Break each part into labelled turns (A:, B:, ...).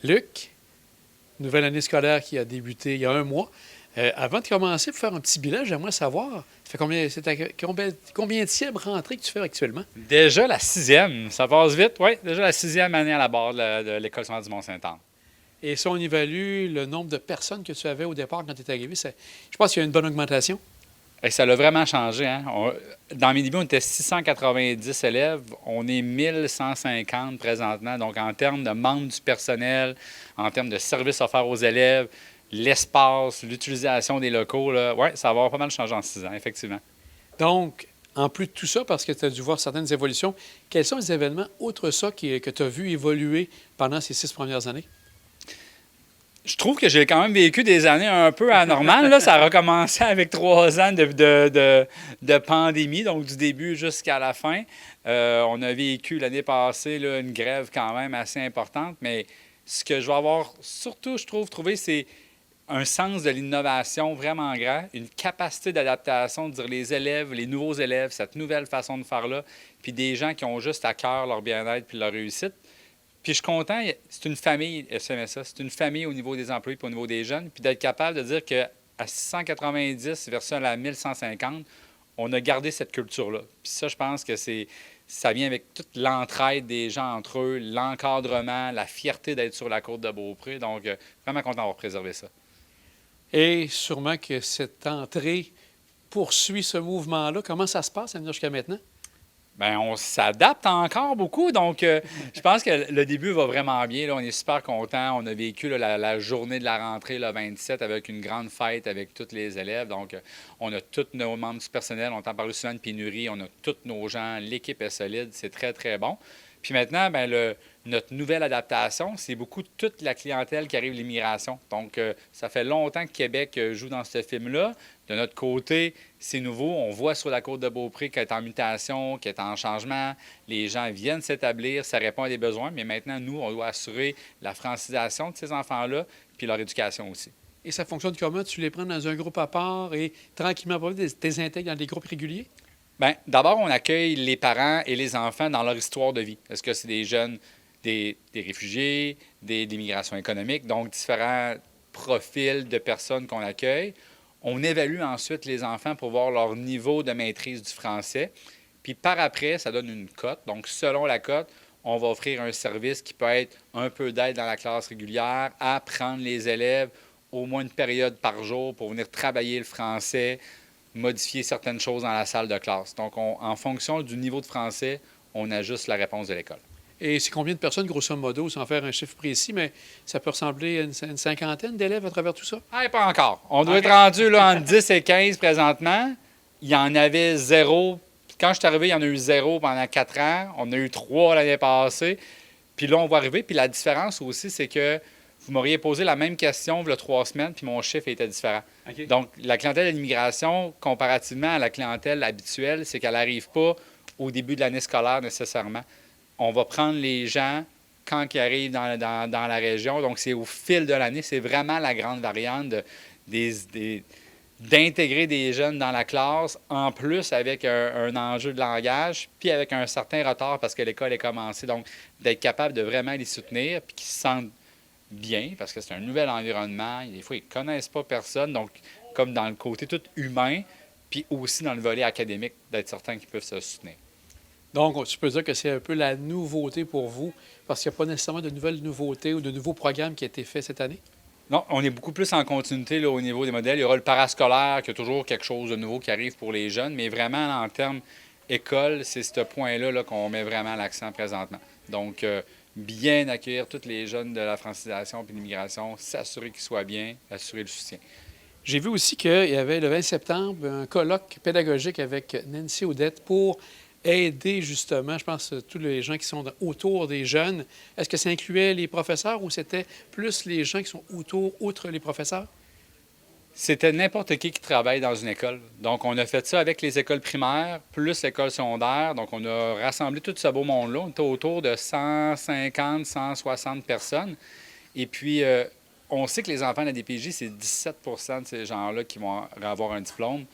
A: Luc, nouvelle année scolaire qui a débuté il y a un mois. Avant de commencer, pour faire un petit bilan, j'aimerais savoir, ça fait combienième rentrée que tu fais actuellement?
B: Déjà la sixième, ça passe vite, oui. Déjà la sixième année à la barre de l'École secondaire du Mont-Saint-Anne.
A: Et si on évalue le nombre de personnes que tu avais au départ quand tu es arrivé, je pense qu'il y a une bonne augmentation.
B: Et ça l'a vraiment changé. Hein? Dans mes débuts, on était 690 élèves. On est 1150 présentement. Donc, en termes de membres du personnel, en termes de services offerts aux élèves, l'espace, l'utilisation des locaux, oui, ça va avoir pas mal changé en 6 ans, effectivement.
A: Donc, en plus de tout ça, parce que tu as dû voir certaines évolutions, quels sont les événements, outre ça, que tu as vu évoluer pendant ces 6 premières années?
B: Je trouve que j'ai quand même vécu des années un peu anormales. Là. Ça a recommencé avec 3 ans de pandémie, donc du début jusqu'à la fin. On a vécu l'année passée là, une grève quand même assez importante, mais ce que je vais avoir surtout, je trouve, trouvé, c'est un sens de l'innovation vraiment grand, une capacité d'adaptation, de dire les élèves, les nouveaux élèves, cette nouvelle façon de faire là, puis des gens qui ont juste à cœur leur bien-être puis leur réussite. Puis je suis content, c'est une famille, SMSA, c'est une famille au niveau des employés puis au niveau des jeunes, puis d'être capable de dire qu'à 690 versus à 1150, on a gardé cette culture-là. Puis ça, je pense que ça vient avec toute l'entraide des gens entre eux, l'encadrement, la fierté d'être sur la côte de Beaupré. Donc, vraiment content d'avoir préservé ça.
A: Et sûrement que cette entrée poursuit ce mouvement-là. Comment ça se passe à venir jusqu'à maintenant?
B: Bien, on s'adapte encore beaucoup. Donc, je pense que le début va vraiment bien. Là, on est super content. On a vécu là, la journée de la rentrée, le 27, avec une grande fête avec tous les élèves. Donc, on a tous nos membres du personnel. On t'en parle souvent de pénurie. On a tous nos gens. L'équipe est solide. C'est très, très bon. Puis maintenant, bien, notre nouvelle adaptation, c'est beaucoup toute la clientèle qui arrive de l'immigration. Donc, ça fait longtemps que Québec joue dans ce film-là. De notre côté, c'est nouveau. On voit sur la côte de Beaupré qu'elle est en mutation, qu'elle est en changement. Les gens viennent s'établir, ça répond à des besoins. Mais maintenant, nous, on doit assurer la francisation de ces enfants-là, puis leur éducation aussi.
A: Et ça fonctionne comment? Tu les prends dans un groupe à part et tranquillement, tu les intègres dans des groupes réguliers?
B: Bien, d'abord, on accueille les parents et les enfants dans leur histoire de vie. Est-ce que c'est des jeunes, des réfugiés, des migrations économiques, donc différents profils de personnes qu'on accueille. On évalue ensuite les enfants pour voir leur niveau de maîtrise du français. Puis par après, ça donne une cote. Donc, selon la cote, on va offrir un service qui peut être un peu d'aide dans la classe régulière, à prendre les élèves au moins une période par jour pour venir travailler le français, modifier certaines choses dans la salle de classe. Donc, en fonction du niveau de français, on ajuste la réponse de l'école.
A: Et c'est combien de personnes, grosso modo, sans faire un chiffre précis, mais ça peut ressembler à une cinquantaine d'élèves à travers tout ça?
B: Ah, pas encore. On doit être rendu là, entre 10 et 15 présentement. Il y en avait zéro. Quand je suis arrivé, il y en a eu zéro pendant 4 ans. On a eu 3 l'année passée. Puis là, on va arriver. Puis la différence aussi, c'est que vous m'auriez posé la même question il y a 3 semaines, puis mon chiffre était différent.
A: Okay.
B: Donc, la clientèle de l'immigration, comparativement à la clientèle habituelle, c'est qu'elle n'arrive pas au début de l'année scolaire nécessairement. On va prendre les gens quand ils arrivent dans la région. Donc, c'est au fil de l'année. C'est vraiment la grande variante d'intégrer des jeunes dans la classe, en plus avec un enjeu de langage, puis avec un certain retard parce que l'école est commencée. Donc, d'être capable de vraiment les soutenir, puis qu'ils se sentent bien, parce que c'est un nouvel environnement. Des fois, ils ne connaissent pas personne. Donc, comme dans le côté tout humain, puis aussi dans le volet académique, d'être certain qu'ils peuvent se soutenir.
A: Donc, tu peux dire que c'est un peu la nouveauté pour vous, parce qu'il n'y a pas nécessairement de nouvelles nouveautés ou de nouveaux programmes qui ont été faits cette année?
B: Non, on est beaucoup plus en continuité là, au niveau des modèles. Il y aura le parascolaire, qui a toujours quelque chose de nouveau qui arrive pour les jeunes, mais vraiment, en termes école, c'est ce point-là là, qu'on met vraiment l'accent présentement. Donc, bien accueillir tous les jeunes de la francisation et de l'immigration, s'assurer qu'ils soient bien, assurer le soutien.
A: J'ai vu aussi qu'il y avait le 20 septembre un colloque pédagogique avec Nancy Audette pour aider justement, je pense, tous les gens qui sont autour des jeunes. Est-ce que ça incluait les professeurs ou c'était plus les gens qui sont autour, outre les professeurs?
B: C'était n'importe qui travaille dans une école. Donc, on a fait ça avec les écoles primaires, plus l'école secondaire. Donc, on a rassemblé tout ce beau monde-là. On était autour de 150, 160 personnes. Et puis, on sait que les enfants de la DPJ, c'est 17 de ces gens-là qui vont avoir un diplôme.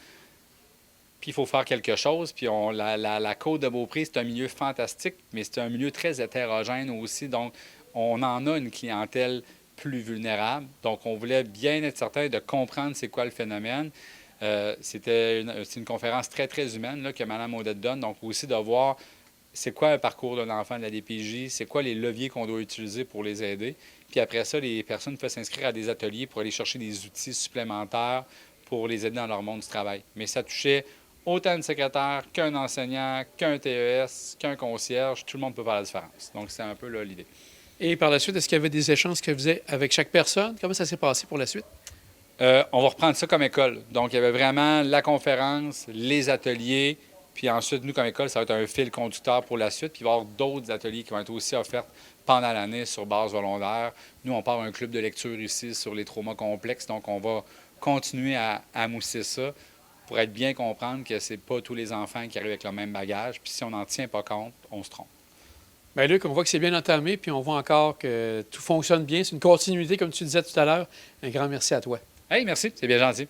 B: Puis il faut faire quelque chose. Puis la côte de Beaupré, c'est un milieu fantastique, mais c'est un milieu très hétérogène aussi. Donc, on en a une clientèle plus vulnérable. Donc, on voulait bien être certain de comprendre c'est quoi le phénomène. C'est une conférence très, très humaine là, que Mme Odette donne. Donc, aussi de voir c'est quoi un parcours d'un enfant de la DPJ, c'est quoi les leviers qu'on doit utiliser pour les aider. Puis après ça, les personnes peuvent s'inscrire à des ateliers pour aller chercher des outils supplémentaires pour les aider dans leur monde du travail. Mais ça touchait autant une secrétaire qu'un enseignant, qu'un TES, qu'un concierge. Tout le monde peut faire la différence. Donc, c'est un peu là l'idée.
A: Et par la suite, est-ce qu'il y avait des échanges que vous faisiez avec chaque personne? Comment ça s'est passé pour la suite?
B: On va reprendre ça comme école. Donc, il y avait vraiment la conférence, les ateliers, puis ensuite, nous, comme école, ça va être un fil conducteur pour la suite. Puis il va y avoir d'autres ateliers qui vont être aussi offerts pendant l'année sur base volontaire. Nous, on part un club de lecture ici sur les traumas complexes. Donc, on va continuer à mousser ça pour être bien comprendre que ce n'est pas tous les enfants qui arrivent avec le même bagage. Puis si on n'en tient pas compte, on se trompe.
A: Bien, Luc, on voit que c'est bien entamé, puis on voit encore que tout fonctionne bien. C'est une continuité, comme tu disais tout à l'heure. Un grand merci à toi.
B: Hey, merci, c'est bien gentil.